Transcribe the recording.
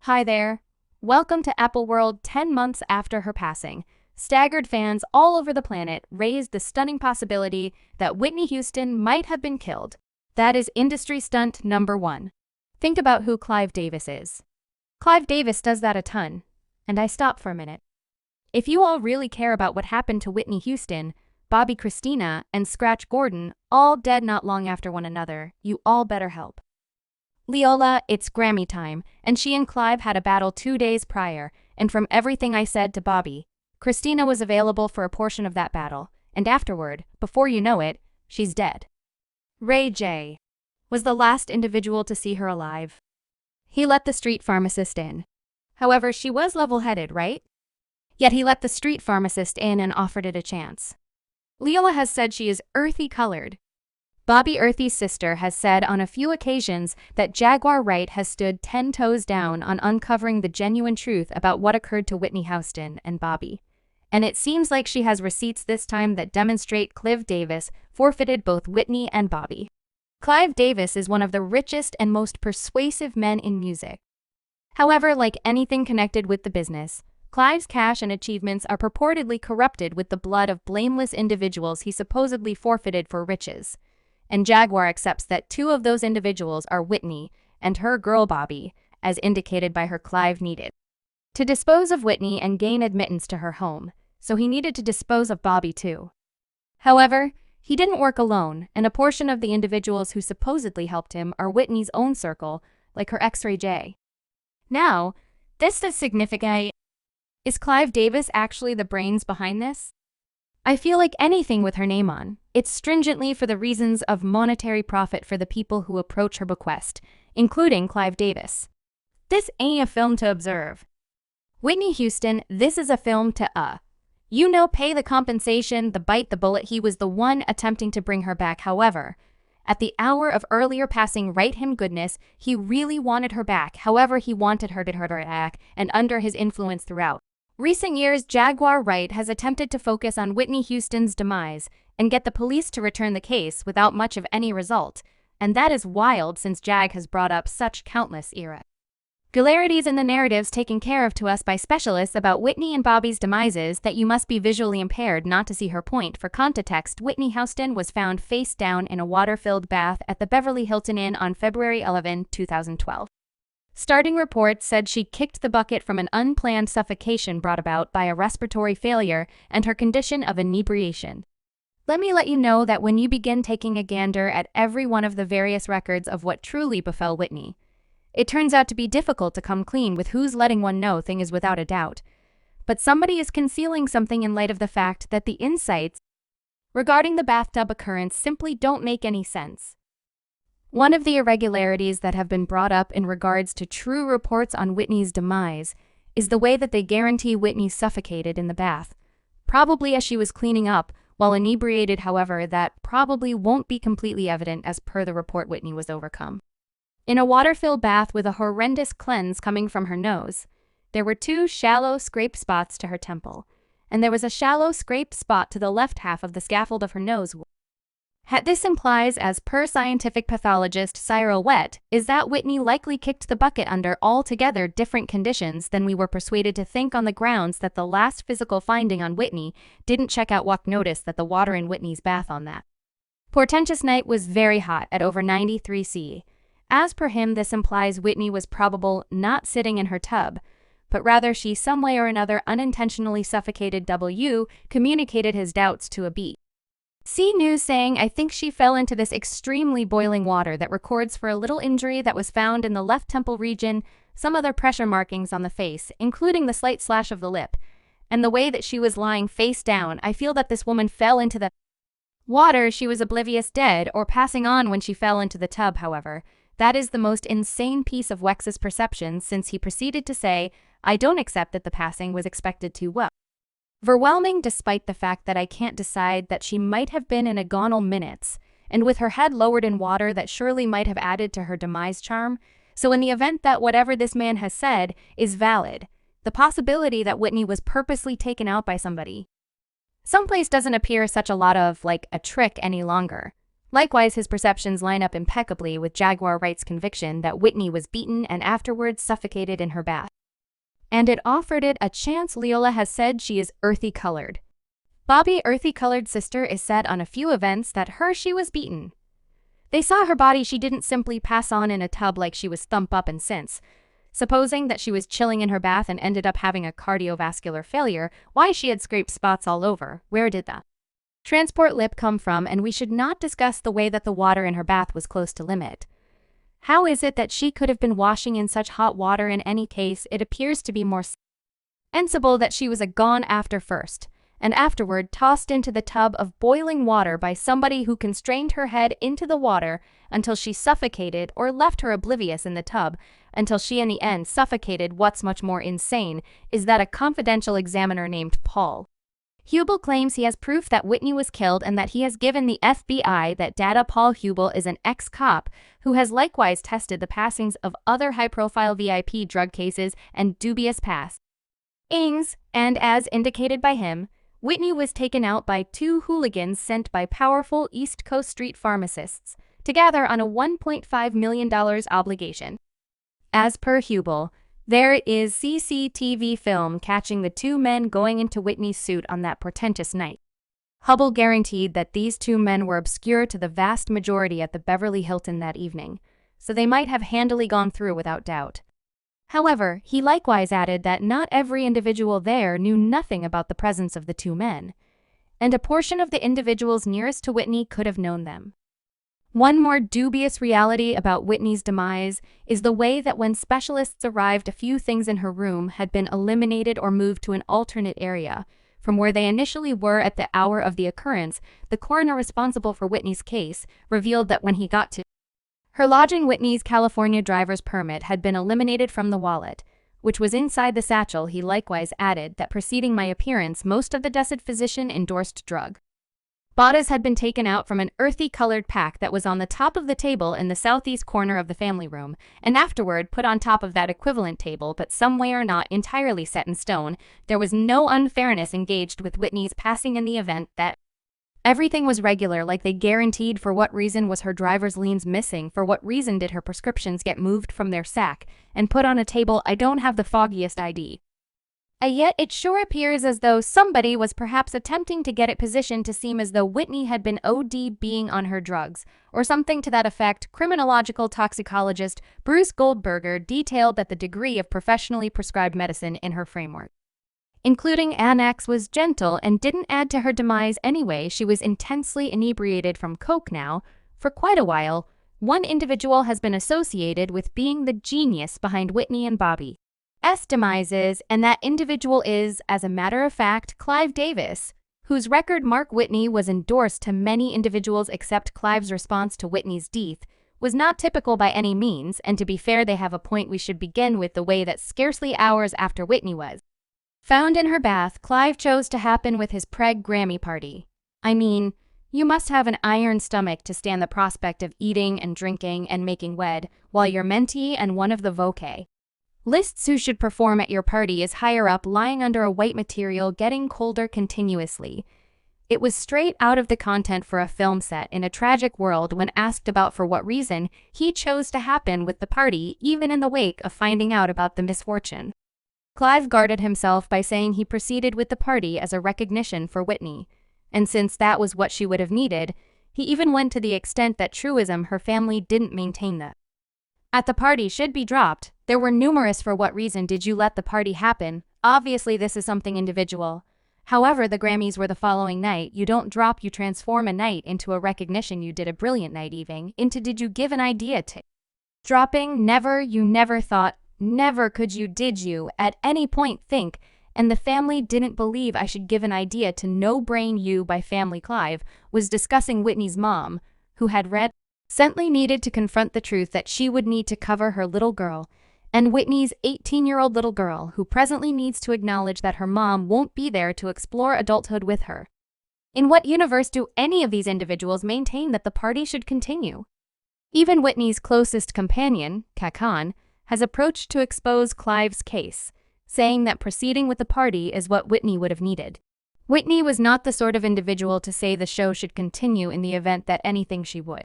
Hi there. Welcome to Apple World 10 months after her passing. Staggered fans all over the planet raised the stunning possibility that Whitney Houston might have been killed. That is industry stunt number one. Think about who Clive Davis is. Clive Davis does that a ton. And I stop for a minute. If you all really care about what happened to Whitney Houston, Bobbi Kristina, and Scratch Gordon, all dead not long after one another, you all better help. Leola, it's Grammy time, and she and Clive had a battle 2 days prior, and from everything I said to Bobbi, Kristina was available for a portion of that battle, and afterward, before you know it, she's dead. Ray J. was the last individual to see her alive. He let the street pharmacist in. However, she was level-headed, right? Yet he let the street pharmacist in and offered it a chance. Leola has said she is earthy-colored. Bobbi Earthy's sister has said on a few occasions that Jaguar Wright has stood 10 toes down on uncovering the genuine truth about what occurred to Whitney Houston and Bobbi. And it seems like she has receipts this time that demonstrate Clive Davis forfeited both Whitney and Bobbi. Clive Davis is one of the richest and most persuasive men in music. However, like anything connected with the business, Clive's cash and achievements are purportedly corrupted with the blood of blameless individuals he supposedly forfeited for riches. And Jaguar accepts that 2 of those individuals are Whitney and her girl Bobbi, as indicated by her Clive needed to dispose of Whitney and gain admittance to her home, so he needed to dispose of Bobbi too. However, he didn't work alone, and a portion of the individuals who supposedly helped him are Whitney's own circle, like her ex Ray J. Now, this is significant. Is Clive Davis actually the brains behind this? I feel like anything with her name on, it's stringently for the reasons of monetary profit for the people who approach her bequest, including Clive Davis. This ain't a film to observe. Whitney Houston, this is a film to pay the compensation, bite the bullet. He was the one attempting to bring her back. However, at the hour of earlier passing, right him goodness, he really wanted her back. However, he wanted her to hurt her back, and under his influence throughout recent years, Jaguar Wright has attempted to focus on Whitney Houston's demise and get the police to return the case without much of any result, and that is wild since Jag has brought up such countless irregularities in the narratives taken care of to us by specialists about Whitney and Bobbi's demises that you must be visually impaired not to see her point. For context, Whitney Houston was found face down in a water-filled bath at the Beverly Hilton Inn on February 11, 2012. Starting reports said she kicked the bucket from an unplanned suffocation brought about by a respiratory failure and her condition of inebriation. Let me let you know that when you begin taking a gander at every one of the various records of what truly befell Whitney, it turns out to be difficult to come clean with who's letting one know thing is without a doubt. But somebody is concealing something in light of the fact that the insights regarding the bathtub occurrence simply don't make any sense. One of the irregularities that have been brought up in regards to true reports on Whitney's demise is the way that they guarantee Whitney suffocated in the bath, probably as she was cleaning up while inebriated. However, that probably won't be completely evident as per the report. Whitney was overcome in a water-filled bath with a horrendous cleanse coming from her nose. There were 2 shallow scrape spots to her temple, and there was a shallow scrape spot to the left half of the scaffold of her nose. This implies, as per scientific pathologist Cyril Wett, is that Whitney likely kicked the bucket under altogether different conditions than we were persuaded to think, on the grounds that the last physical finding on Whitney didn't check out. Walk notice that the water in Whitney's bath on that portentous night was very hot at over 93 C. As per him, this implies Whitney was probable not sitting in her tub, but rather she some way or another unintentionally suffocated. W communicated his doubts to a BBC News saying, "I think she fell into this extremely boiling water that records for a little injury that was found in the left temple region, some other pressure markings on the face, including the slight slash of the lip, and the way that she was lying face down. I feel that this woman fell into the water. She was oblivious, dead, or passing on when she fell into the tub. However, that is the most insane piece of Wex's perception, since he proceeded to say, I don't accept that the passing was expected to overwhelming, despite the fact that I can't decide that she might have been in agonal minutes, and with her head lowered in water that surely might have added to her demise charm. So in the event that whatever this man has said is valid, the possibility that Whitney was purposely taken out by somebody someplace doesn't appear such a lot of like a trick any longer. Likewise, his perceptions line up impeccably with Jaguar Wright's conviction that Whitney was beaten and afterwards suffocated in her bath. And it offered it a chance. Leola has said she is earthy-colored. Bobbi, earthy-colored sister, is said on a few events that she was beaten. They saw her body. She didn't simply pass on in a tub like she was thump up and since. Supposing that she was chilling in her bath and ended up having a cardiovascular failure, why she had scraped spots all over. Where did the transport lip come from? And we should not discuss the way that the water in her bath was close to limit. How is it that she could have been washing in such hot water? In any case, it appears to be more sensible that she was gone after first, and afterward tossed into the tub of boiling water by somebody who constrained her head into the water until she suffocated, or left her oblivious in the tub until she in the end suffocated. What's much more insane is that a confidential examiner named Paul Hubel claims he has proof that Whitney was killed and that he has given the FBI that data. Paul Hubel is an ex-cop who has likewise tested the passings of other high-profile VIP drug cases and dubious past ings, and as indicated by him, Whitney was taken out by two hooligans sent by powerful East Coast street pharmacists, together on a $1.5 million obligation. As per Hubel, there is CCTV film catching the two men going into Whitney's suit on that portentous night. Hubel guaranteed that these two men were obscure to the vast majority at the Beverly Hilton that evening, so they might have handily gone through without doubt. However, he likewise added that not every individual there knew nothing about the presence of the two men, and a portion of the individuals nearest to Whitney could have known them. One more dubious reality about Whitney's demise is the way that when specialists arrived, a few things in her room had been eliminated or moved to an alternate area from where they initially were at the hour of the occurrence. The coroner responsible for Whitney's case revealed that when he got to her lodging, Whitney's California driver's permit had been eliminated from the wallet, which was inside the satchel. He likewise added that preceding my appearance, most of the decedent physician-endorsed drug bottles had been taken out from an earthy-colored pack that was on the top of the table in the southeast corner of the family room, and afterward put on top of that equivalent table, but some way or not entirely set in stone. There was no unfairness engaged with Whitney's passing in the event that everything was regular like they guaranteed. For what reason was her driver's liens missing? For what reason did her prescriptions get moved from their sack and put on a table? I don't have the foggiest idea. Yet it sure appears as though somebody was perhaps attempting to get it positioned to seem as though Whitney had been OD being on her drugs, or something to that effect. Criminological toxicologist Bruce Goldberger detailed that the degree of professionally prescribed medicine in her framework, including Annex, was gentle and didn't add to her demise anyway. She was intensely inebriated from coke now for quite a while. One individual has been associated with being the genius behind Whitney and Bobbi's demises, and that individual is, as a matter of fact, Clive Davis, whose record Mark Whitney was endorsed to many individuals, except Clive's response to Whitney's death was not typical by any means, and to be fair, they have a point. We should begin with the way that scarcely hours after Whitney was found in her bath, Clive chose to happen with his preg Grammy party. I mean, you must have an iron stomach to stand the prospect of eating and drinking and making wed while you're mentee and one of the voce lists who should perform at your party is higher up, lying under a white material, getting colder continuously. It was straight out of the content for a film set in a tragic world. When asked about for what reason he chose to happen with the party, even in the wake of finding out about the misfortune, Clive guarded himself by saying he proceeded with the party as a recognition for Whitney, and since that was what she would have needed, he even went to the extent that truism her family didn't maintain that at the party should be dropped. There were numerous for what reason did you let the party happen? Obviously this is something individual. However, the Grammys were the following night. You don't drop, you transform a night into a recognition. You did a brilliant night evening into did you give an idea to dropping? Never. You never thought, never could you, did you at any point think, and the family didn't believe I should give an idea to No Brain You by Family. Clive was discussing Whitney's mom, who had recently needed to confront the truth that she would need to cover her little girl, and Whitney's 18-year-old little girl, who presently needs to acknowledge that her mom won't be there to explore adulthood with her. In what universe do any of these individuals maintain that the party should continue? Even Whitney's closest companion, Kakan, has approached to expose Clive's case, saying that proceeding with the party is what Whitney would have needed. Whitney was not the sort of individual to say the show should continue in the event that anything she would.